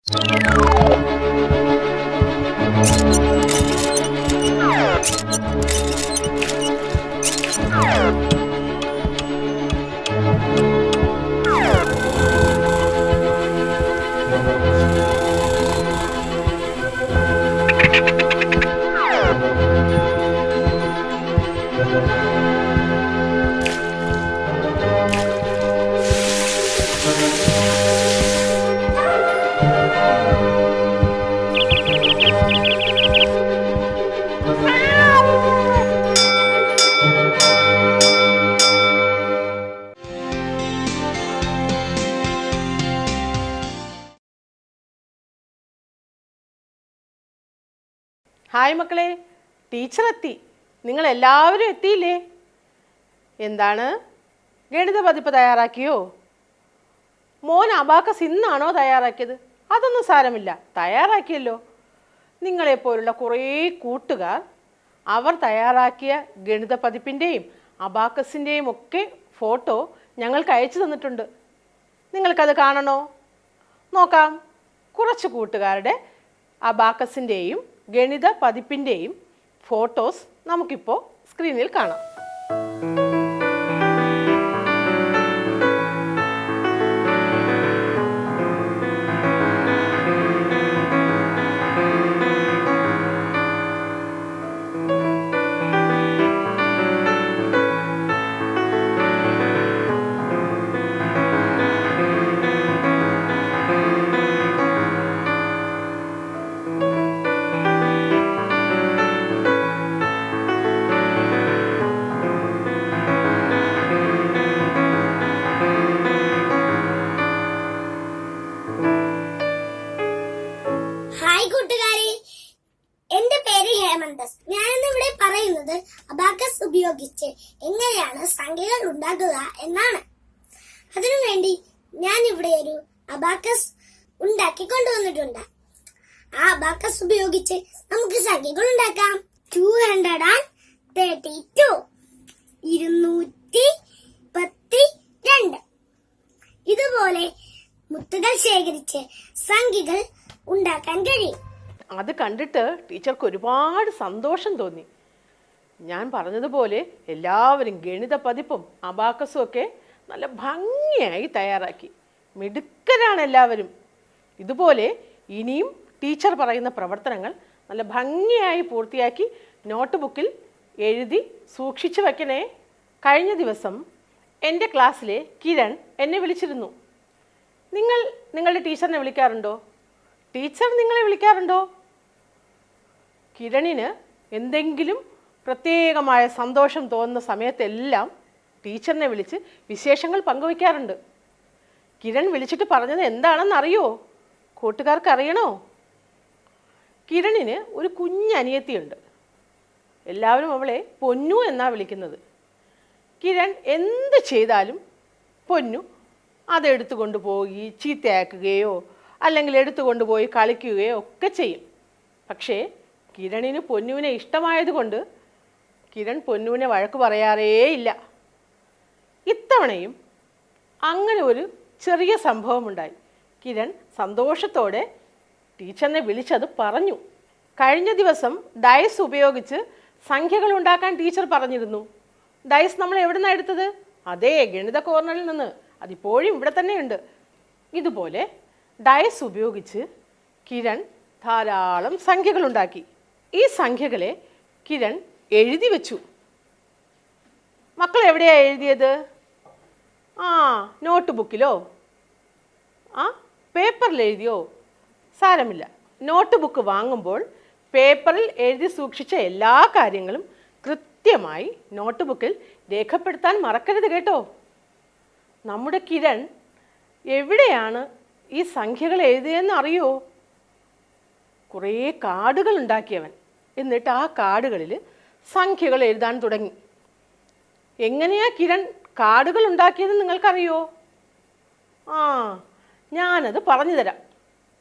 Hi മക്കളെ, teacher എത്തി. നിങ്ങളെല്ലാവരും എത്തിയില്ലേ? എന്താണ്, ഗണിത പതിപ്പ് തയ്യാറാക്കിയോ? മോൻ അബാക്കസ് ഇന്നാണോ തയ്യാറാക്കിയത്? അതൊന്നും സാരമില്ല, തയ്യാറാക്കിയല്ലോ. നിങ്ങളെപ്പോലുള്ള കുറേ കൂട്ടുകാർ അവർ തയ്യാറാക്കിയ ഗണിത പതിപ്പിൻ്റെയും അബാക്കസിൻ്റെയും ഒക്കെ ഫോട്ടോ ഞങ്ങൾക്ക് അയച്ചു തന്നിട്ടുണ്ട്. നിങ്ങൾക്കത് കാണണോ? നോക്കാം. കുറച്ച് കൂട്ടുകാരുടെ അബാക്കസിൻ്റെയും ഗണിത പതിപ്പിൻ്റെയും ഫോട്ടോസ് നമുക്കിപ്പോൾ സ്ക്രീനിൽ കാണാം. ഞാനിന്നിവിടെ പറയുന്നത് അബാക്കസ് ഉപയോഗിച്ച് എങ്ങനെയാണ് സംഖ്യകൾ ഉണ്ടാക്കുക എന്നാണ്. അതിനുവേണ്ടി ഞാൻ ഇവിടെ ഒരു അബാക്കസ് ഉണ്ടാക്കി കൊണ്ടുവന്നിട്ടുണ്ട്. ആ അബാക്കസ് ഉപയോഗിച്ച് നമുക്ക് സംഖ്യകൾ ഉണ്ടാക്കാം. 232 212 ഇതുപോലെ മുത്തുകൾ ശേഖരിച്ച് സംഖ്യകൾ ഉണ്ടാക്കാൻ കഴിയും. അത് കണ്ടിട്ട് ടീച്ചർക്ക് ഒരുപാട് സന്തോഷം തോന്നി. ഞാൻ പറഞ്ഞതുപോലെ എല്ലാവരും ഗണിത പതിപ്പും അബാക്കസും ഒക്കെ നല്ല ഭംഗിയായി തയ്യാറാക്കി. മിടുക്കരാണ് എല്ലാവരും. ഇതുപോലെ ഇനിയും ടീച്ചർ പറയുന്ന പ്രവർത്തനങ്ങൾ നല്ല ഭംഗിയായി പൂർത്തിയാക്കി നോട്ട് ബുക്കിൽ എഴുതി സൂക്ഷിച്ചു വയ്ക്കണേ. കഴിഞ്ഞ ദിവസം എൻ്റെ ക്ലാസ്സിലെ കിരൺ എന്നെ വിളിച്ചിരുന്നു. നിങ്ങൾ നിങ്ങളുടെ ടീച്ചറിനെ വിളിക്കാറുണ്ടോ? ടീച്ചർ നിങ്ങളെ വിളിക്കാറുണ്ടോ? കിരണിന് എന്തെങ്കിലും പ്രത്യേകമായ സന്തോഷം തോന്നുന്ന സമയത്തെല്ലാം ടീച്ചറിനെ വിളിച്ച് വിശേഷങ്ങൾ പങ്കുവയ്ക്കാറുണ്ട്. കിരൺ വിളിച്ചിട്ട് പറഞ്ഞത് എന്താണെന്നറിയോ? കൂട്ടുകാർക്ക് അറിയണോ? കിരണിന് ഒരു കുഞ്ഞനിയത്തിയുണ്ട്. എല്ലാവരും അവളെ പൊന്നു എന്നാണ് വിളിക്കുന്നത്. കിരൺ എന്ത് ചെയ്താലും പൊന്നു അതെടുത്തു കൊണ്ടുപോയി ചീത്തയാക്കുകയോ അല്ലെങ്കിൽ എടുത്തുകൊണ്ടുപോയി കളിക്കുകയോ ഒക്കെ ചെയ്യും. പക്ഷേ കിരണിന് പൊന്നുവിനെ ഇഷ്ടമായതുകൊണ്ട് കിരൺ പൊന്നുവിനെ വഴക്ക് പറയാറേയില്ല. ഇത്തവണയും അങ്ങനെ ഒരു ചെറിയ സംഭവമുണ്ടായി. കിരൺ സന്തോഷത്തോടെ ടീച്ചറിനെ വിളിച്ചത് പറഞ്ഞു. കഴിഞ്ഞ ദിവസം ഡയസ് ഉപയോഗിച്ച് സംഖ്യകൾ ഉണ്ടാക്കാൻ ടീച്ചർ പറഞ്ഞിരുന്നു. ഡയസ് നമ്മൾ എവിടെ നിന്നാണ് എടുത്തത്? അതേ ഗണിത കോർണറിൽ നിന്ന്. അതിപ്പോഴും ഇവിടെ തന്നെയുണ്ട്. ഇതുപോലെ ഡയസ് ഉപയോഗിച്ച് കിരൺ ധാരാളം സംഖ്യകൾ ഉണ്ടാക്കി. ഈ സംഖ്യകളെ കിരൺ എഴുതി വെച്ചു. മക്കൾ എവിടെയാണ് എഴുതിയത്? നോട്ട് ബുക്കിലോ? പേപ്പറിൽ എഴുതിയോ? സാരമില്ല. നോട്ട് ബുക്ക് വാങ്ങുമ്പോൾ പേപ്പറിൽ എഴുതി സൂക്ഷിച്ച എല്ലാ കാര്യങ്ങളും കൃത്യമായി നോട്ട് ബുക്കിൽ രേഖപ്പെടുത്താൻ മറക്കരുത് കേട്ടോ. നമ്മുടെ കിരൺ എവിടെയാണ് ഈ സംഖ്യകൾ എഴുതിയെന്ന് അറിയോ? കുറേ കാർഡുകൾ ഉണ്ടാക്കിയവൻ. എന്നിട്ട് ആ കാർഡുകളിൽ സംഖ്യകൾ എഴുതാൻ തുടങ്ങി. എങ്ങനെയാ കിരൺ കാർഡുകൾ ഉണ്ടാക്കിയതെന്ന് നിങ്ങൾക്കറിയോ? ഞാനത് പറഞ്ഞു തരാം.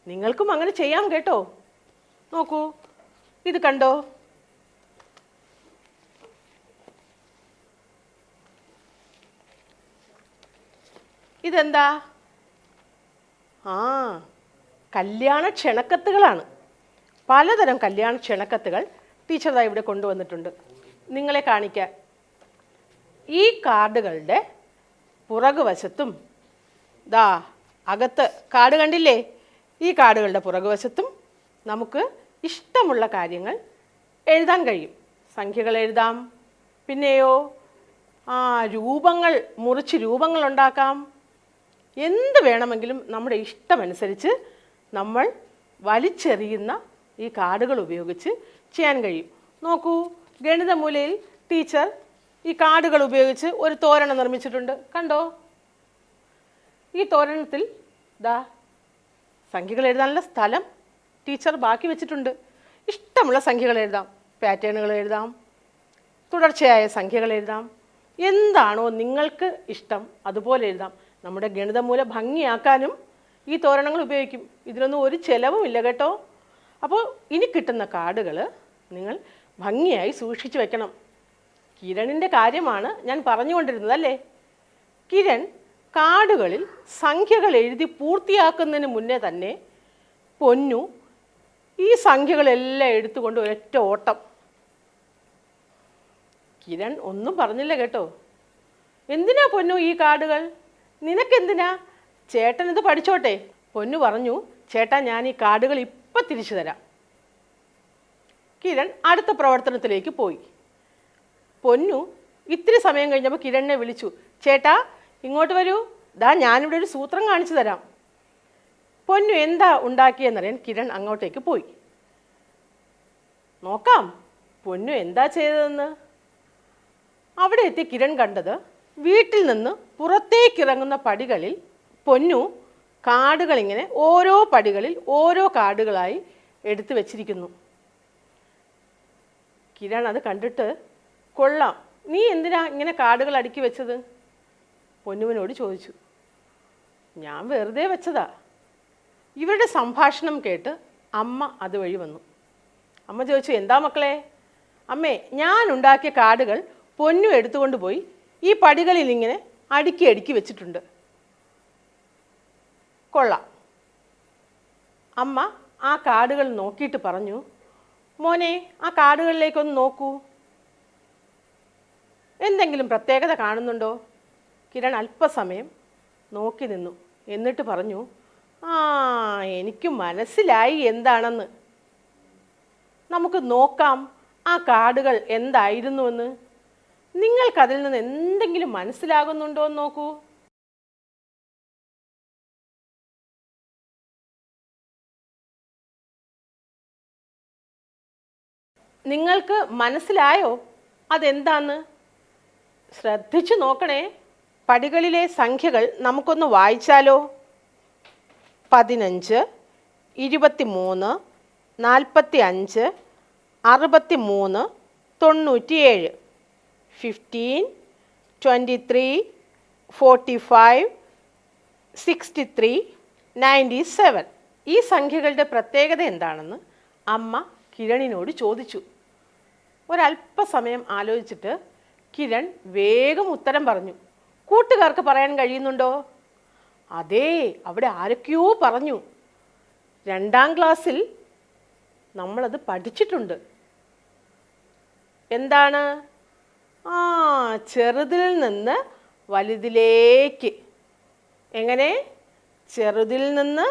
നിങ്ങൾക്കും അങ്ങനെ ചെയ്യാം കേട്ടോ. നോക്കൂ, ഇത് കണ്ടോ? ഇതെന്താ? കല്യാണ ക്ഷണക്കത്തുകളാണ്. പലതരം കല്യാണ ക്ഷണക്കത്തുകൾ ടീച്ചർ ദാ ഇവിടെ കൊണ്ടുവന്നിട്ടുണ്ട് നിങ്ങളെ കാണിക്കാൻ. ഈ കാർഡുകളുടെ പുറകുവശത്തും ദാ അകത്ത് കാർഡ് കണ്ടില്ലേ, ഈ കാർഡുകളുടെ പുറകുവശത്തും നമുക്ക് ഇഷ്ടമുള്ള കാര്യങ്ങൾ എഴുതാൻ കഴിയും. സംഖ്യകൾ എഴുതാം, പിന്നെയോ രൂപങ്ങൾ മുറിച്ച് രൂപങ്ങൾ ഉണ്ടാക്കാം. എന്ത് വേണമെങ്കിലും നമ്മുടെ ഇഷ്ടമനുസരിച്ച് നമ്മൾ വലിച്ചെറിയുന്ന ഈ കാർഡുകൾ ഉപയോഗിച്ച് ചെയ്യാൻ കഴിയും. നോക്കൂ, ഗണിതമൂലയിൽ ടീച്ചർ ഈ കാർഡുകൾ ഉപയോഗിച്ച് ഒരു തോരണം നിർമ്മിച്ചിട്ടുണ്ട്. കണ്ടോ? ഈ തോരണത്തിൽ ദാ സംഖ്യകൾ എഴുതാനുള്ള സ്ഥലം ടീച്ചർ ബാക്കി വെച്ചിട്ടുണ്ട്. ഇഷ്ടമുള്ള സംഖ്യകൾ എഴുതാം, പാറ്റേണുകൾ എഴുതാം, തുടർച്ചയായ സംഖ്യകൾ എഴുതാം. എന്താണോ നിങ്ങൾക്ക് ഇഷ്ടം അതുപോലെ എഴുതാം. നമ്മുടെ ഗണിതമൂല ഭംഗിയാക്കാനും ഈ തോരണങ്ങൾ ഉപയോഗിക്കും. ഇതിനൊന്നും ഒരു ചിലവുമില്ല കേട്ടോ. അപ്പോൾ ഇനി കിട്ടുന്ന കാർഡുകൾ നിങ്ങൾ ഭംഗിയായി സൂക്ഷിച്ചു വെക്കണം. കിരണിൻ്റെ കാര്യമാണ് ഞാൻ പറഞ്ഞുകൊണ്ടിരുന്നത് അല്ലേ? കിരൺ കാർഡുകളിൽ സംഖ്യകൾ എഴുതി പൂർത്തിയാക്കുന്നതിന് മുന്നേ തന്നെ പൊന്നു ഈ സംഖ്യകളെല്ലാം എടുത്തുകൊണ്ട് ഒരൊറ്റ ഓട്ടം. കിരൺ ഒന്നും പറഞ്ഞില്ല കേട്ടോ. എന്തിനാ പൊന്നു ഈ കാർഡുകൾ? നിനക്കെന്തിനാ? ചേട്ടൻ ഇത് പഠിച്ചോട്ടെ. പൊന്നു പറഞ്ഞു, ചേട്ടാ ഞാൻ ഈ കാർഡുകൾ ഇപ്പം തിരിച്ചു തരാം. കിരൺ അടുത്ത പ്രവർത്തനത്തിലേക്ക് പോയി. പൊന്നു ഇത്തിരി സമയം കഴിഞ്ഞപ്പോൾ കിരണിനെ വിളിച്ചു. ചേട്ടാ ഇങ്ങോട്ട് വരൂ, ദാ ഞാനിവിടെ ഒരു സൂത്രം കാണിച്ചു തരാം. പൊന്നു എന്താ ഉണ്ടാക്കിയെന്നറിയാൻ കിരൺ അങ്ങോട്ടേക്ക് പോയി. നോക്കാം പൊന്നു എന്താ ചെയ്തതെന്ന്. അവിടെ എത്തി കിരൺ കണ്ടത് വീട്ടിൽ നിന്ന് പുറത്തേക്കിറങ്ങുന്ന പടികളിൽ പൊന്നു കാർഡുകളിങ്ങനെ ഓരോ പടികളിൽ ഓരോ കാർഡുകളായി എടുത്തു വച്ചിരിക്കുന്നു. കിരൺ അത് കണ്ടിട്ട്, കൊള്ളാം, നീ എന്തിനാ ഇങ്ങനെ കാർഡുകൾ അടുക്കി വെച്ചത്? പൊന്നുവിനോട് ചോദിച്ചു. ഞാൻ വെറുതെ വെച്ചതാ. ഇവരുടെ സംഭാഷണം കേട്ട് അമ്മ അതുവഴി വന്നു. അമ്മ ചോദിച്ചു, എന്താ മക്കളെ? അമ്മേ, ഞാൻ ഉണ്ടാക്കിയ കാർഡുകൾ പൊന്നു എടുത്തുകൊണ്ട് പോയി ഈ പടികളിൽ ഇങ്ങനെ അടുക്കി അടുക്കി വെച്ചിട്ടുണ്ട്. കൊള്ളാം. അമ്മ ആ കാർഡുകൾ നോക്കിയിട്ട് പറഞ്ഞു, മോനെ ആ കാർഡുകളിലേക്കൊന്ന് നോക്കൂ, എന്തെങ്കിലും പ്രത്യേകത കാണുന്നുണ്ടോ? കിരൺ അല്പസമയം നോക്കി നിന്നു. എന്നിട്ട് പറഞ്ഞു, എനിക്ക് മനസ്സിലായി എന്താണെന്ന്. നമുക്ക് നോക്കാം ആ കാർഡുകൾ എന്തായിരുന്നുവെന്ന്. നിങ്ങൾക്കതിൽ നിന്ന് എന്തെങ്കിലും മനസ്സിലാകുന്നുണ്ടോ എന്ന് നോക്കൂ. നിങ്ങൾക്ക് മനസ്സിലായോ അതെന്താന്ന്? ശ്രദ്ധിച്ചു നോക്കണേ. പടികളിലെ സംഖ്യകൾ നമുക്കൊന്ന് വായിച്ചാലോ? 15, 23, 45, 63, 97, 15, 23, 45, 63, 97. ഈ സംഖ്യകളുടെ പ്രത്യേകത എന്താണെന്ന് അമ്മ കിരണിനോട് ചോദിച്ചു. ഒരല്പസമയം ആലോചിച്ചിട്ട് കിരൺ വേഗം ഉത്തരം പറഞ്ഞു. കൂട്ടുകാർക്ക് പറയാൻ കഴിയുന്നുണ്ടോ? അതേ, അവിടെ ആരൊക്കെയോ പറഞ്ഞു. 2ാം ക്ലാസ്സിൽ നമ്മളത് പഠിച്ചിട്ടുണ്ട്. എന്താണ്? ചെറുതിൽ നിന്ന് വലുതിലേക്ക്. എങ്ങനെ? ചെറുതിൽ നിന്ന്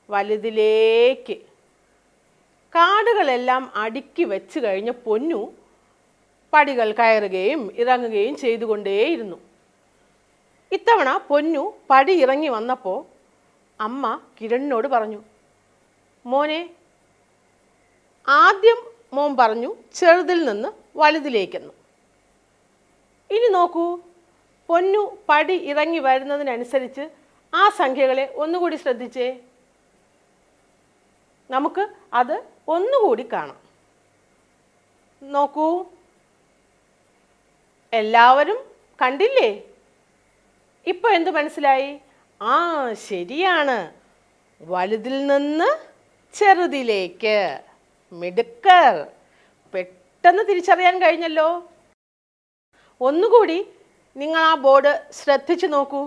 വലുതിലേക്ക്. കാർഡുകളെല്ലാം അടുക്കി വെച്ച് കഴിഞ്ഞ പൊന്നു പടികൾ കയറുകയും ഇറങ്ങുകയും ചെയ്തുകൊണ്ടേയിരുന്നു. ഇത്തവണ പൊന്നു പടി ഇറങ്ങി വന്നപ്പോൾ അമ്മ കിരണിനോട് പറഞ്ഞു, മോനെ, ആദ്യം മോൻ പറഞ്ഞു ചെറുതിൽ നിന്ന് വലുതിലേക്കെന്ന്. ഇനി നോക്കൂ, പൊന്നു പടി ഇറങ്ങി വരുന്നതിനനുസരിച്ച് ആ സംഖ്യകളെ ഒന്നുകൂടി ശ്രദ്ധിച്ചേ. നമുക്ക് അത് ഒന്നുകൂടി കാണാം. നോക്കൂ, എല്ലാവരും കണ്ടില്ലേ? ഇപ്പോൾ എന്ത് മനസ്സിലായി? ശരിയാണ്, വലുതിൽ നിന്ന് ചെറുതിലേക്ക്. മിടുക്കർ, പെട്ടെന്ന് തിരിച്ചറിയാൻ കഴിഞ്ഞല്ലോ. ഒന്നുകൂടി നിങ്ങൾ ആ ബോർഡ് ശ്രദ്ധിച്ചു നോക്കൂ.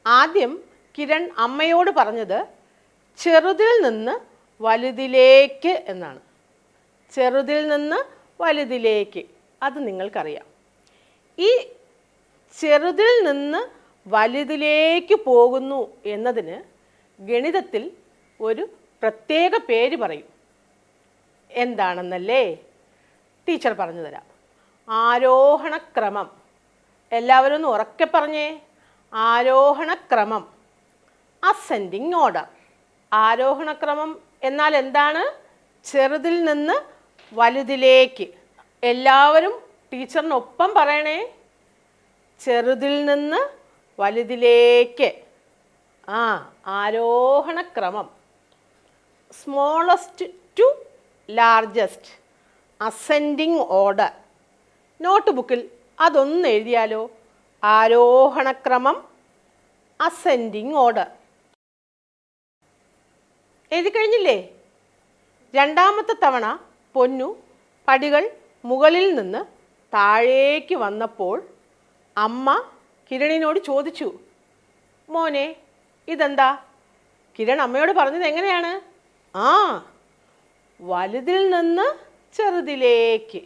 ആദ്യം കിരൺ അമ്മയോട് പറഞ്ഞത് ചെറുതിൽ നിന്ന് വലുതിലേക്ക് എന്നാണ്. ചെറുതിൽ നിന്ന് വലുതിലേക്ക്, അത് നിങ്ങൾക്കറിയാം. ഈ ചെറുതിൽ നിന്ന് വലുതിലേക്ക് പോകുന്നു എന്നതിന് ഗണിതത്തിൽ ഒരു പ്രത്യേക പേര് പറയും. എന്താണെന്നല്ലേ? ടീച്ചർ പറഞ്ഞു തരാം. ആരോഹണക്രമം. എല്ലാവരും ഒന്ന് ഉറക്കെ പറഞ്ഞേ. ആരോഹണക്രമം, അസെൻഡിങ് ഓർഡർ. ആരോഹണക്രമം എന്നാൽ എന്താണ്? ചെറുതിൽ നിന്ന് വലുതിലേക്ക്. എല്ലാവരും ടീച്ചറിനൊപ്പം പറയണേ. ചെറുതിൽ നിന്ന് വലുതിലേക്ക്. ആരോഹണക്രമം. Smallest to largest, ascending order. Note ബുക്കിൽ അതൊന്ന് എഴുതിയാലോ? ആരോഹണക്രമം, അസെൻഡിങ് ഓർഡർ. എഴുതി കഴിഞ്ഞില്ലേ? രണ്ടാമത്തെ തവണ പൊന്നു പടികൾ മുകളിൽ നിന്ന് താഴേക്ക് വന്നപ്പോൾ അമ്മ കിരണിനോട് ചോദിച്ചു, മോനെ ഇതെന്താ? കിരൺ അമ്മയോട് പറഞ്ഞത് എങ്ങനെയാണ്? വലുതിൽ നിന്ന് ചെറുതിലേക്ക്,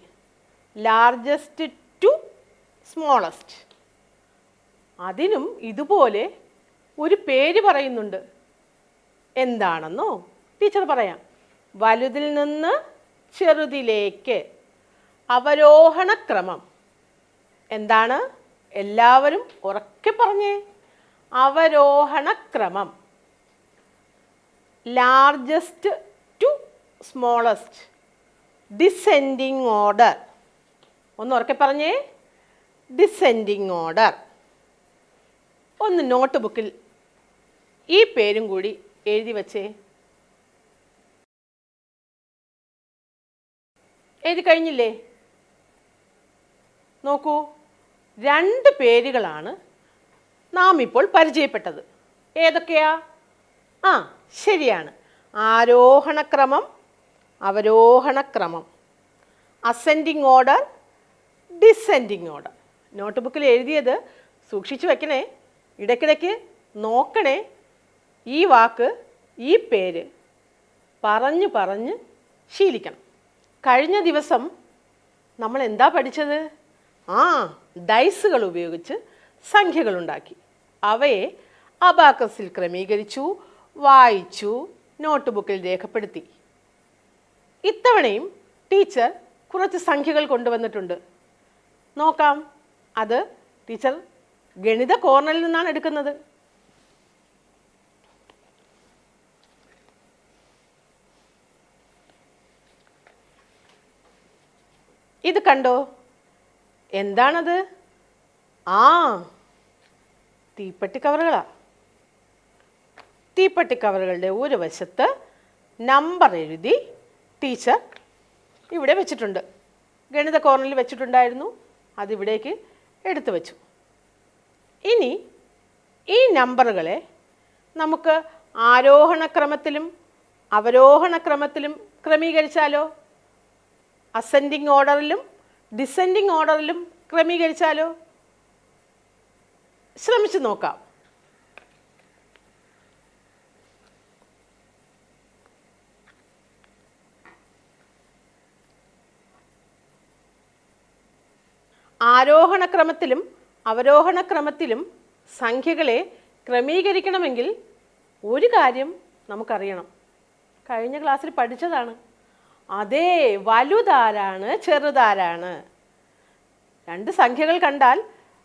ലാർജസ്റ്റ് ടു സ്മോളസ്റ്റ്. അതിനും ഇതുപോലെ ഒരു പേര് പറയുന്നുണ്ട്. എന്താണെന്നോ? ടീച്ചർ പറയാം. വലുതിൽ നിന്ന് ചെറുതിലേക്ക്, അവരോഹണക്രമം. എന്താണ്? എല്ലാവരും ഉറക്കെ പറഞ്ഞേ. അവരോഹണക്രമം. Largest to smallest, descending order. ഒന്ന് ഉറക്കെ പറഞ്ഞേ. Descending order. ഒന്ന് നോട്ട് ബുക്കിൽ ഈ പേരും കൂടി എഴുതി വച്ചേ. എഴുതി കഴിഞ്ഞില്ലേ? നോക്കൂ, 2 പേരുകളാണ് നാം ഇപ്പോൾ പരിചയപ്പെട്ടത്. ഏതൊക്കെയാ? ശരിയാണ്. ആരോഹണക്രമം, അവരോഹണക്രമം. Ascending order, descending order. Note ബുക്കിൽ എഴുതിയത് സൂക്ഷിച്ചു വെക്കണേ. ഇടയ്ക്കിടയ്ക്ക് നോക്കണേ. ഈ വാക്ക്, ഈ പേര് പറഞ്ഞ് പറഞ്ഞ് ശീലിക്കണം. കഴിഞ്ഞ ദിവസം നമ്മൾ എന്താ പഠിച്ചത്? ഡൈസുകൾ ഉപയോഗിച്ച് സംഖ്യകൾ ഉണ്ടാക്കി. അവയെ അബാക്കസിൽ ക്രമീകരിച്ചു, വായിച്ചു, നോട്ട് ബുക്കിൽ രേഖപ്പെടുത്തി. ഇത്തവണയും ടീച്ചർ കുറച്ച് സംഖ്യകൾ കൊണ്ടുവന്നിട്ടുണ്ട്. നോക്കാം. അത് ടീച്ചർ ഗണിത കോർണറിൽ നിന്നാണ് എടുക്കുന്നത്. ഇത് കണ്ടോ? എന്താണത്? തീപ്പെട്ടി കവറുകളാ. തീപ്പെട്ടി കവറുകളുടെ ഒരു വശത്ത് നമ്പർ എഴുതി ടീച്ചർ ഇവിടെ വെച്ചിട്ടുണ്ട്. ഗണിത കോർണറിൽ വെച്ചിട്ടുണ്ടായിരുന്നു. അതിവിടേക്ക് എടുത്തു വെച്ചു. ഇനി ഈ നമ്പറുകളെ നമുക്ക് ആരോഹണക്രമത്തിലും അവരോഹണക്രമത്തിലും ക്രമീകരിച്ചാലോ? Ascending ഓർഡറിലും descending ഓർഡറിലും ക്രമീകരിച്ചാലോ? ശ്രമിച്ചു നോക്കാം. ആരോഹണക്രമത്തിലും അവരോഹണക്രമത്തിലും സംഖ്യകളെ ക്രമീകരിക്കണമെങ്കിൽ ഒരു കാര്യം നമുക്കറിയണം. കഴിഞ്ഞ ക്ലാസ്സിൽ പഠിച്ചതാണ്. അതേ, വലുതാരാണ് ചെറുതാരാണ്. 2 സംഖ്യകൾ കണ്ടാൽ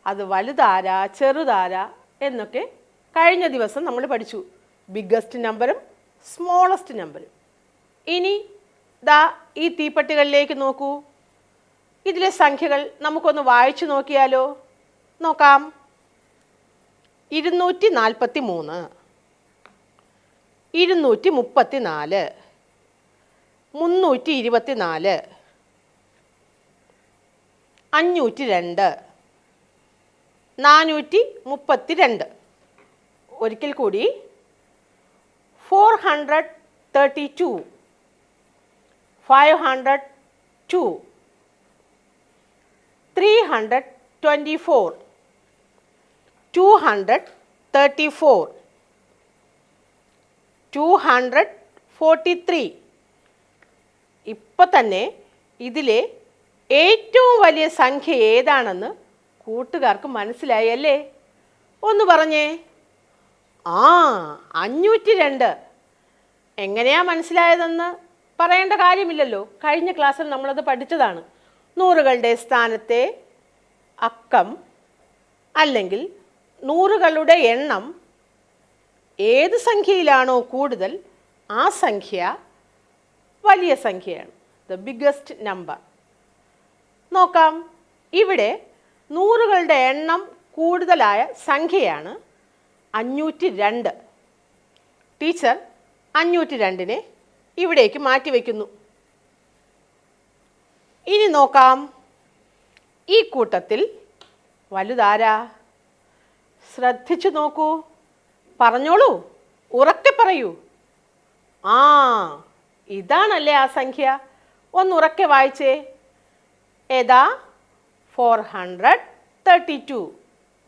അത് വലുതാരാ ചെറുതാരാ എന്നൊക്കെ കഴിഞ്ഞ ദിവസം നമ്മൾ പഠിച്ചു. ബിഗ്ഗസ്റ്റ് നമ്പറും സ്മോളസ്റ്റ് നമ്പറും. ഇനി ദാ ഈ തീപ്പെട്ടികളിലേക്ക് നോക്കൂ. ഇതിലെ സംഖ്യകൾ നമുക്കൊന്ന് വായിച്ചു നോക്കിയാലോ? നോക്കാം. 243, 234, 324, 502, 432. ഒരിക്കൽ കൂടി 432, 502, 324, 234, 243. ഇപ്പം തന്നെ ഇതിലെ ഏറ്റവും വലിയ സംഖ്യ ഏതാണെന്ന് കൂട്ടുകാർക്ക് മനസ്സിലായി അല്ലേ? ഒന്ന് പറഞ്ഞേ. 502. എങ്ങനെയാ മനസ്സിലായതെന്ന് പറയേണ്ട കാര്യമില്ലല്ലോ, കഴിഞ്ഞ ക്ലാസ്സിൽ നമ്മളത് പഠിച്ചതാണ്. നൂറുകളുടെ സ്ഥാനത്തെ അക്കം അല്ലെങ്കിൽ നൂറുകളുടെ എണ്ണം ഏത് സംഖ്യയിലാണോ കൂടുതൽ ആ സംഖ്യ വലിയ സംഖ്യയാണ്, ദ ബിഗ്ഗസ്റ്റ് നമ്പർ. നോക്കാം, ഇവിടെ നൂറുകളുടെ എണ്ണം കൂടുതലായ സംഖ്യയാണ് 502. ടീച്ചർ 502നെ ഇവിടേക്ക് മാറ്റി വയ്ക്കുന്നു. ഇനി നോക്കാം, ഈ കൂട്ടത്തിൽ വലുതാരാ? ശ്രദ്ധിച്ചു നോക്കൂ, പറഞ്ഞോളൂ, ഉറക്കെ പറയൂ. ഇതാണല്ലേ ആ സംഖ്യ. ഒന്ന് ഉറക്കെ വായിച്ചേ. ഏതാ? 432,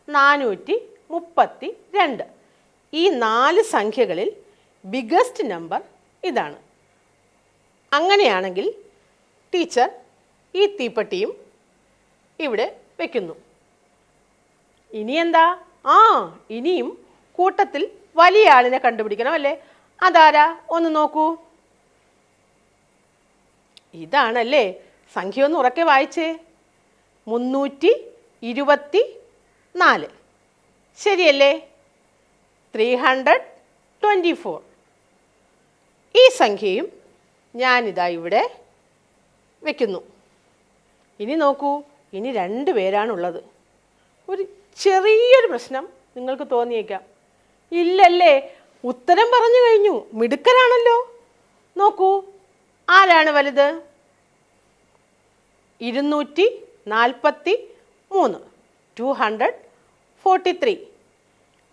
432. ഈ 4 സംഖ്യകളിൽ ബിഗ്ഗസ്റ്റ് നമ്പർ ഇതാണ്. അങ്ങനെയാണെങ്കിൽ ടീച്ചർ ഈ തീപ്പെട്ടിയും ഇവിടെ വയ്ക്കുന്നു. ഇനി എന്താ? ഇനിയും കൂട്ടത്തിൽ വലിയ ആളിനെ കണ്ടുപിടിക്കണം അല്ലേ? അതാരാ? ഒന്ന് നോക്കൂ. ഇതാണല്ലേ സംഖ്യ. ഒന്ന് ഉറക്കെ വായിച്ചേ. 324. ശരിയല്ലേ? 324. ഈ സംഖ്യയും ഞാനിതാ ഇവിടെ വയ്ക്കുന്നു. ഇനി നോക്കൂ, ഇനി 2 പേരാണുള്ളത്. ഒരു ചെറിയൊരു പ്രശ്നം നിങ്ങൾക്ക് തോന്നിയേക്കാം. ഇല്ലല്ലേ, ഉത്തരം പറഞ്ഞു കഴിഞ്ഞു, മിടുക്കരാണല്ലോ. നോക്കൂ, ആരാണ് വലുത്? 243, 243.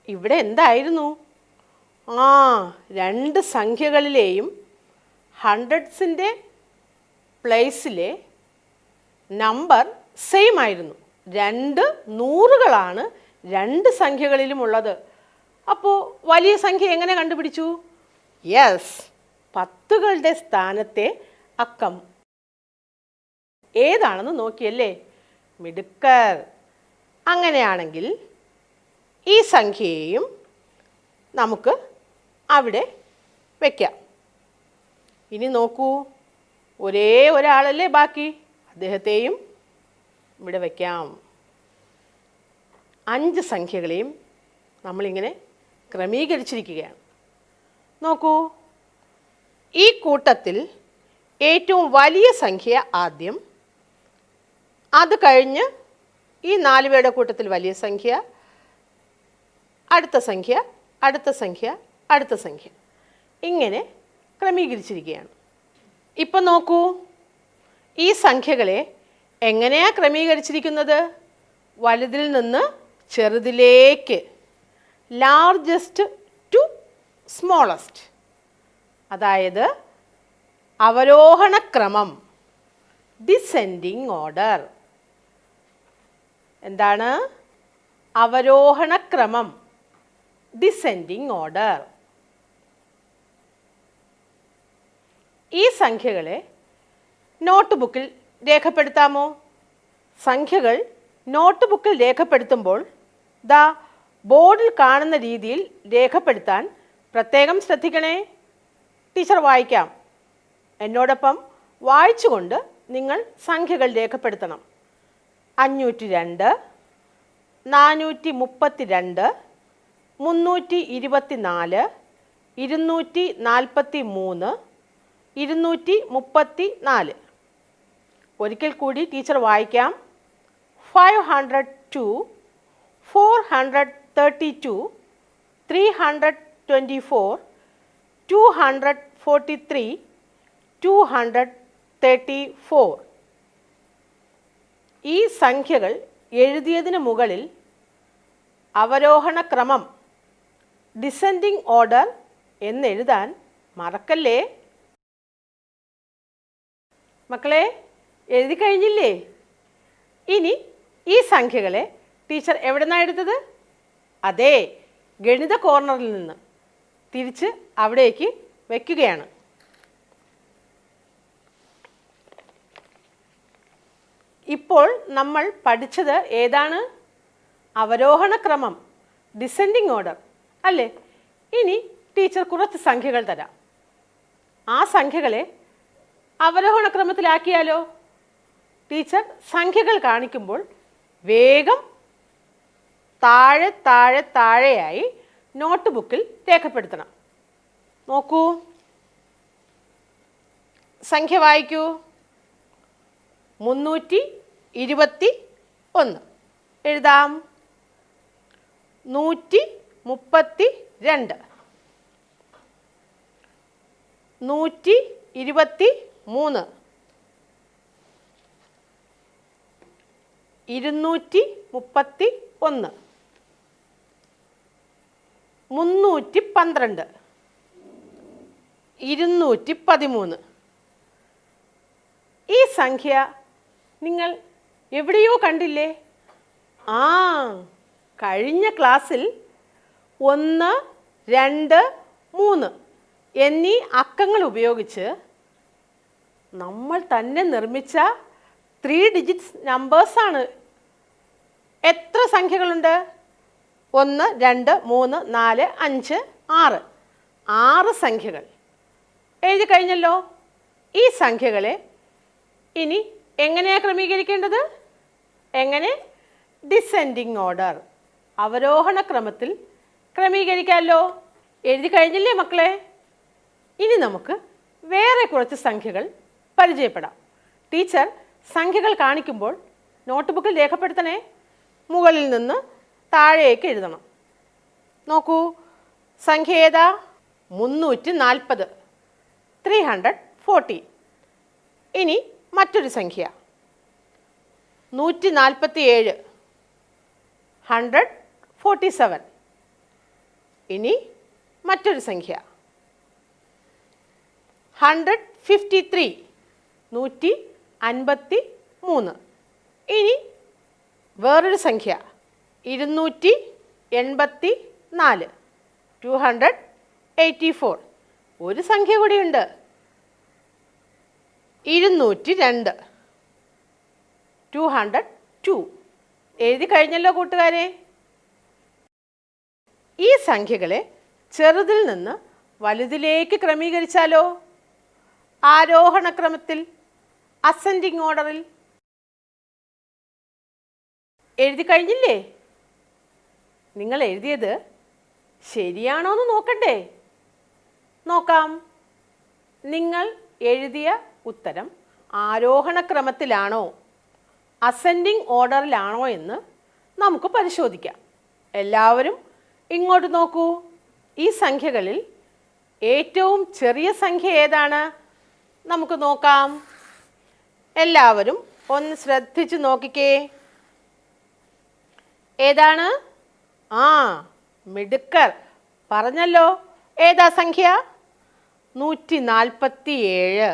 ഇവിടെ എന്തായിരുന്നു? 2 സംഖ്യകളിലെയും ഹൺഡ്രഡ്സിൻ്റെ പ്ലേസിലെ നമ്പർ സെയിം ആയിരുന്നു. 2 നൂറുകളാണ് 2 സംഖ്യകളിലും ഉള്ളത്. അപ്പോൾ വലിയ സംഖ്യ എങ്ങനെ കണ്ടുപിടിച്ചു? യെസ്, 10കളുടെ സ്ഥാനത്തെ അക്കം ഏതാണെന്ന് നോക്കിയല്ലേ? മിടുക്കർ. അങ്ങനെയാണെങ്കിൽ ഈ സംഖ്യയെയും നമുക്ക് അവിടെ വയ്ക്കാം. ഇനി നോക്കൂ, ഒരേ ഒരാളല്ലേ ബാക്കി, അദ്ദേഹത്തെയും ഇവിടെ വയ്ക്കാം. 5 സംഖ്യകളെയും നമ്മളിങ്ങനെ ക്രമീകരിച്ചിരിക്കുകയാണ്. നോക്കൂ, ഈ കൂട്ടത്തിൽ ഏറ്റവും വലിയ സംഖ്യ ആദ്യം, അത് കഴിഞ്ഞ് ഈ 4 പേരുടെ കൂട്ടത്തിൽ വലിയ സംഖ്യ, അടുത്ത സംഖ്യ, അടുത്ത സംഖ്യ, അടുത്ത സംഖ്യ, ഇങ്ങനെ ക്രമീകരിച്ചിരിക്കുകയാണ്. ഇപ്പം നോക്കൂ, ഈ സംഖ്യകളെ എങ്ങനെയാണ് ക്രമീകരിച്ചിരിക്കുന്നത്? വലുതിൽ നിന്ന് ചെറുതിലേക്ക്, ലാർജസ്റ്റ് ടു സ്മോളസ്റ്റ്. അതായത് അവരോഹണക്രമം, ഡിസെൻഡിങ് ഓർഡർ. എന്താണ്? അവരോഹണക്രമം, ഡിസെൻഡിങ് ഓർഡർ. ഈ സംഖ്യകളെ നോട്ട് ബുക്കിൽ രേഖപ്പെടുത്താമോ? സംഖ്യകൾ നോട്ട് ബുക്കിൽ രേഖപ്പെടുത്തുമ്പോൾ ബോർഡിൽ കാണുന്ന രീതിയിൽ രേഖപ്പെടുത്താൻ പ്രത്യേകം ശ്രദ്ധിക്കണേ. ടീച്ചർ വായിക്കാം. എന്നോടൊപ്പം വായിച്ചുകൊണ്ട് നിങ്ങൾ സംഖ്യകൾ രേഖപ്പെടുത്തണം. 502, 432, 324, 243, 234. ഒരിക്കൽ കൂടി ടീച്ചർ വായിക്കാം. 502, 432, 324, 243, 234. ഈ സംഖ്യകൾ എഴുതിയതിന് മുകളിൽ അവരോഹണക്രമം, ഡിസെൻഡിങ് ഓർഡർ എന്നെഴുതാൻ മറക്കല്ലേ. മക്കളെ, എഴുതി കഴിഞ്ഞില്ലേ? ഇനി ഈ സംഖ്യകളെ ടീച്ചർ എവിടെ നിന്നാണ് എടുത്തത്? അതെ, ഗണിത കോർണറിൽ നിന്ന്. തിരിച്ച് അവിടേക്ക് വയ്ക്കുകയാണ്. ഇപ്പോൾ നമ്മൾ പഠിച്ചത് ഏതാണ്? അവരോഹണ ക്രമം, ഡിസെൻഡിങ് ഓർഡർ അല്ലേ? ഇനി ടീച്ചർ കുറച്ച് സംഖ്യകൾ തരാം. ആ സംഖ്യകളെ അവരോഹണ ക്രമത്തിലാക്കിയാലോ? ടീച്ചർ സംഖ്യകൾ കാണിക്കുമ്പോൾ വേഗം താഴെ താഴെ താഴെയായി നോട്ട് ബുക്കിൽ രേഖപ്പെടുത്തണം. നോക്കൂ, സംഖ്യ വായിക്കൂ. 321 എഴുതാം. 132 123 231 312 213. ഈ സംഖ്യ നിങ്ങൾ എവിടെയോ കണ്ടില്ലേ? കഴിഞ്ഞ ക്ലാസ്സിൽ 1, 2, 3 എന്നീ അക്കങ്ങൾ ഉപയോഗിച്ച് നമ്മൾ തന്നെ നിർമ്മിച്ച 3 ഡിജിറ്റ്സ് നമ്പേഴ്സാണ്. എത്ര സംഖ്യകളുണ്ട്? 1, 2, 3, 4, 5, 6. 6 സംഖ്യകൾ എഴുതി കഴിഞ്ഞല്ലോ. ഈ സംഖ്യകളെ ഇനി എങ്ങനെയാണ് ക്രമീകരിക്കേണ്ടത്? എങ്ങനെ? ഡിസെൻഡിങ് ഓർഡർ, അവരോഹണ ക്രമത്തിൽ ക്രമീകരിക്കാമല്ലോ. എഴുതി കഴിഞ്ഞില്ലേ മക്കളെ? ഇനി നമുക്ക് വേറെ കുറച്ച് സംഖ്യകൾ പരിചയപ്പെടാം. ടീച്ചർ സംഖ്യകൾ കാണിക്കുമ്പോൾ നോട്ട് ബുക്കിൽ രേഖപ്പെടുത്തണേ. മുകളിൽ നിന്ന് താഴേക്ക് എഴുതണം. നോക്കൂ, സംഖ്യ ഏതാ? 340, 340. ഇനി മറ്റൊരു സംഖ്യ 147, 147. ഇനി മറ്റൊരു സംഖ്യ 153, 153. ഇനി വേറൊരു സംഖ്യ 284, 284. ഒരു സംഖ്യ കൂടിയുണ്ട് 202, 202. എഴുതി കഴിഞ്ഞല്ലോ കൂട്ടുകാരെ. ഈ സംഖ്യകളെ ചെറുതിൽ നിന്ന് വലുതിലേക്ക് ക്രമീകരിച്ചാലോ? ആരോഹണ ക്രമത്തിൽ, അസെൻഡിങ് ഓർഡറിൽ. എഴുതി കഴിഞ്ഞില്ലേ? നിങ്ങൾ എഴുതിയത് ശരിയാണോ എന്ന് നോക്കണ്ടേ? നോക്കാം. നിങ്ങൾ എഴുതിയ ഉത്തരം ആരോഹണ ക്രമത്തിലാണോ അസെൻഡിങ് ഓർഡറിലാണോ എന്ന് നമുക്ക് പരിശോധിക്കാം. എല്ലാവരും ഇങ്ങോട്ട് നോക്കൂ. ഈ സംഖ്യകളിൽ ഏറ്റവും ചെറിയ സംഖ്യ ഏതാണ്? നമുക്ക് നോക്കാം. എല്ലാവരും ഒന്ന് ശ്രദ്ധിച്ച് നോക്കിക്കേ. ഏതാണ്? മിടുക്കർ പറഞ്ഞല്ലോ. ഏതാ സംഖ്യ? 147,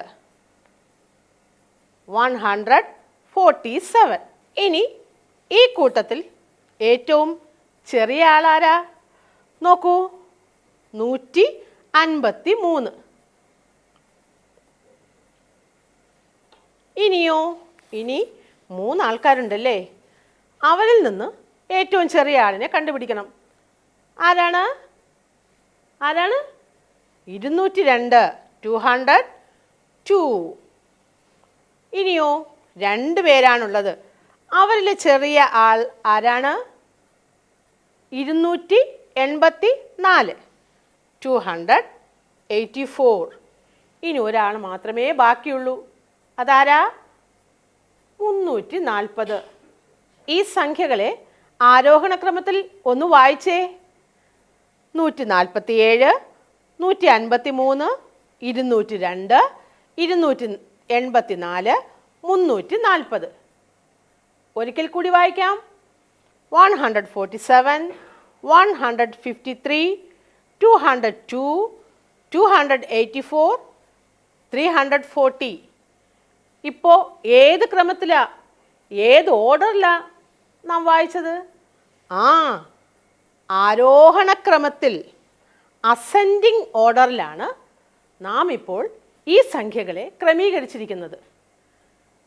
147. ഇനി ഈ കൂട്ടത്തിൽ ഏറ്റവും ചെറിയ ആളാരാ? നോക്കൂ, 153. ഇനിയോ? ഇനി 3 ആൾക്കാരുണ്ടല്ലേ? അവരിൽ നിന്ന് ഏറ്റവും ചെറിയ ആളിനെ കണ്ടുപിടിക്കണം. ആരാണ്? 202, 202. ഇനിയോ? 2 പേരാണുള്ളത്. അവരിലെ ചെറിയ ആൾ ആരാണ്? 284, 284. ഇനി ഒരാൾ മാത്രമേ ബാക്കിയുള്ളൂ. അതാരാ? 340. ഈ സംഖ്യകളെ ആരോഹണ ക്രമത്തിൽ ഒന്ന് വായിച്ചേ. 147, 153, 202, 284, 340. ഒരിക്കൽ കൂടി വായിക്കാം. 147, 153, 202, 284, 340. ഇപ്പോൾ ഏത് ക്രമത്തിലാ, ഏത് ഓർഡറിലാ നാം വായിച്ചത്? ആരോഹണക്രമത്തിൽ. അസെൻഡിങ് ഓർഡറിലാണ് നാം ഇപ്പോൾ ഈ സംഖ്യകളെ ക്രമീകരിച്ചിരിക്കുന്നത്.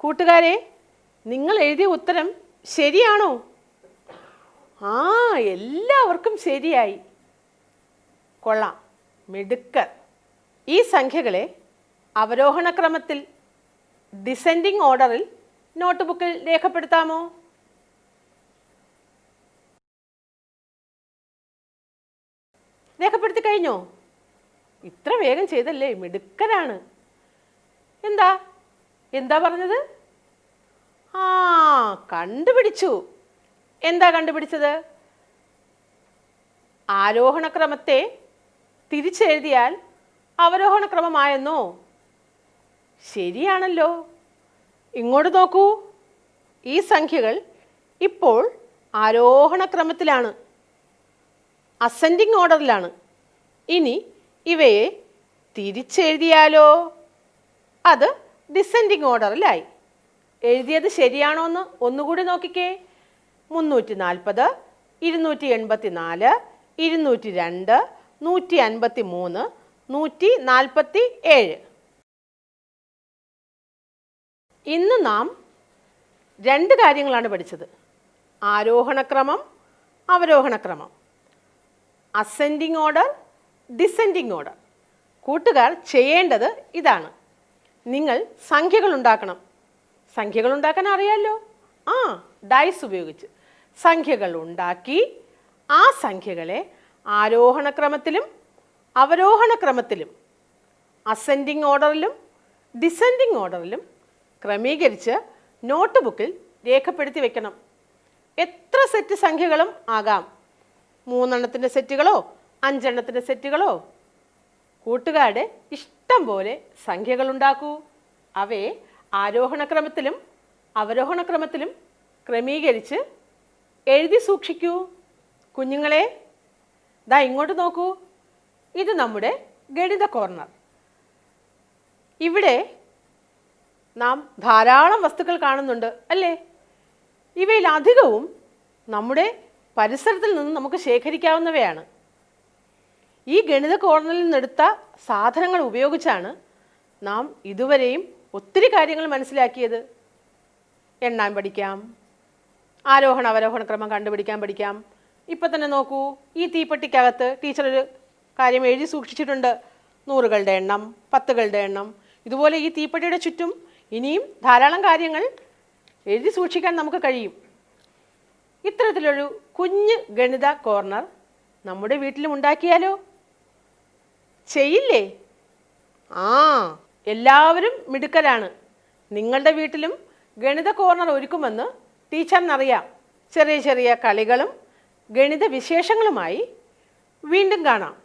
കൂട്ടുകാരെ, നിങ്ങൾ എഴുതിയ ഉത്തരം ശരിയാണോ? ആ, എല്ലാവർക്കും ശരിയായി. കൊള്ളാം, മിടുക്കർ. ഈ സംഖ്യകളെ അവരോഹണ ക്രമത്തിൽ ഡിസെൻഡിങ് ഓർഡറിൽ നോട്ട് ബുക്കിൽ രേഖപ്പെടുത്താമോ? രേഖപ്പെടുത്തി കഴിഞ്ഞോ? ഇത്ര വേഗം ചെയ്തല്ലേ, മിടുക്കരാണ്. എന്താ എന്താ പറഞ്ഞത്? ആ, കണ്ടുപിടിച്ചു. എന്താ കണ്ടുപിടിച്ചത്? ആരോഹണ ക്രമത്തെ തിരിച്ചെഴുതിയാൽ അവരോഹണ ക്രമമായെന്നോ? ശരിയാണല്ലോ. ഇങ്ങോട്ട് നോക്കൂ. ഈ സംഖ്യകൾ ഇപ്പോൾ ആരോഹണ ക്രമത്തിലാണ്, അസെൻഡിങ് ഓർഡറിലാണ്. ഇനി ഇവയെ തിരിച്ചെഴുതിയാലോ? അത് ഡിസെൻഡിങ് ഓർഡറിലായി. എഴുതിയത് ശരിയാണോ എന്ന് ഒന്നുകൂടി നോക്കിക്കേ. 340, 284, 202, 153, 147. ഇന്ന് നാം രണ്ട് കാര്യങ്ങളാണ് പഠിച്ചത്: ആരോഹണക്രമം, അവരോഹണക്രമം. Ascending order, descending order. കൂട്ടുകാർ ചെയ്യേണ്ടത് ഇതാണ്: നിങ്ങൾ സംഖ്യകൾ ഉണ്ടാക്കണം. സംഖ്യകൾ ഉണ്ടാക്കാൻ അറിയാമല്ലോ. ഡൈസ് ഉപയോഗിച്ച് സംഖ്യകൾ ഉണ്ടാക്കി ആ സംഖ്യകളെ ആരോഹണ ക്രമത്തിലും അവരോഹണ ക്രമത്തിലും അസെൻഡിങ് ഓർഡറിലും ഡിസെൻഡിങ് ഓർഡറിലും ക്രമീകരിച്ച് നോട്ട് ബുക്കിൽ രേഖപ്പെടുത്തി വെക്കണം. എത്ര സെറ്റ് സംഖ്യകളും ആകാം. 3 എണ്ണത്തിൻ്റെ സെറ്റുകളോ 5 എണ്ണത്തിൻ്റെ സെറ്റുകളോ. കൂട്ടുകാരുടെ ഇഷ്ടം പോലെ സംഖ്യകൾ ഉണ്ടാക്കൂ. അവയെ ആരോഹണ ക്രമത്തിലും അവരോഹണ ക്രമത്തിലും ക്രമീകരിച്ച് എഴുതി സൂക്ഷിക്കൂ. കുഞ്ഞുങ്ങളെ, ദാ ഇങ്ങോട്ട് നോക്കൂ. ഇത് നമ്മുടെ ഗണിത കോർണർ. ഇവിടെ നാം ധാരാളം വസ്തുക്കൾ കാണുന്നുണ്ട് അല്ലേ? ഇവയിൽ അധികവും നമ്മുടെ പരിസരത്തിൽ നിന്ന് നമുക്ക് ശേഖരിക്കാവുന്നവയാണ്. ഈ ഗണിത കോർണറിൽ നിന്നെടുത്ത സാധനങ്ങൾ ഉപയോഗിച്ചാണ് നാം ഇതുവരെയും ഒത്തിരി കാര്യങ്ങൾ മനസ്സിലാക്കിയത്. എണ്ണാൻ പഠിക്കാം, ആരോഹണ അവരോഹണ ക്രമം കണ്ടുപിടിക്കാൻ പഠിക്കാം. ഇപ്പം തന്നെ നോക്കൂ, ഈ തീപ്പെട്ടിക്കകത്ത് ടീച്ചർ ഒരു കാര്യം എഴുതി സൂക്ഷിച്ചിട്ടുണ്ട്: 100കളുടെ എണ്ണം, 10കളുടെ എണ്ണം. ഇതുപോലെ ഈ തീപ്പെട്ടിയുടെ ചുറ്റും ഇനിയും ധാരാളം കാര്യങ്ങൾ എഴുതി സൂക്ഷിക്കാൻ നമുക്ക് കഴിയും. ഇത്തരത്തിലൊരു കുഞ്ഞ് ഗണിത കോർണർ നമ്മുടെ വീട്ടിലും ഉണ്ടാക്കിയാലോ? ചെയ്യില്ലേ? എല്ലാവരും മിടുക്കരാണ്. നിങ്ങളുടെ വീട്ടിലും ഗണിത കോർണർ ഒരുക്കുമെന്ന് ടീച്ചറിനറിയാം. ചെറിയ ചെറിയ കളികളും ഗണിത വിശേഷങ്ങളുമായി വീണ്ടും കാണാം.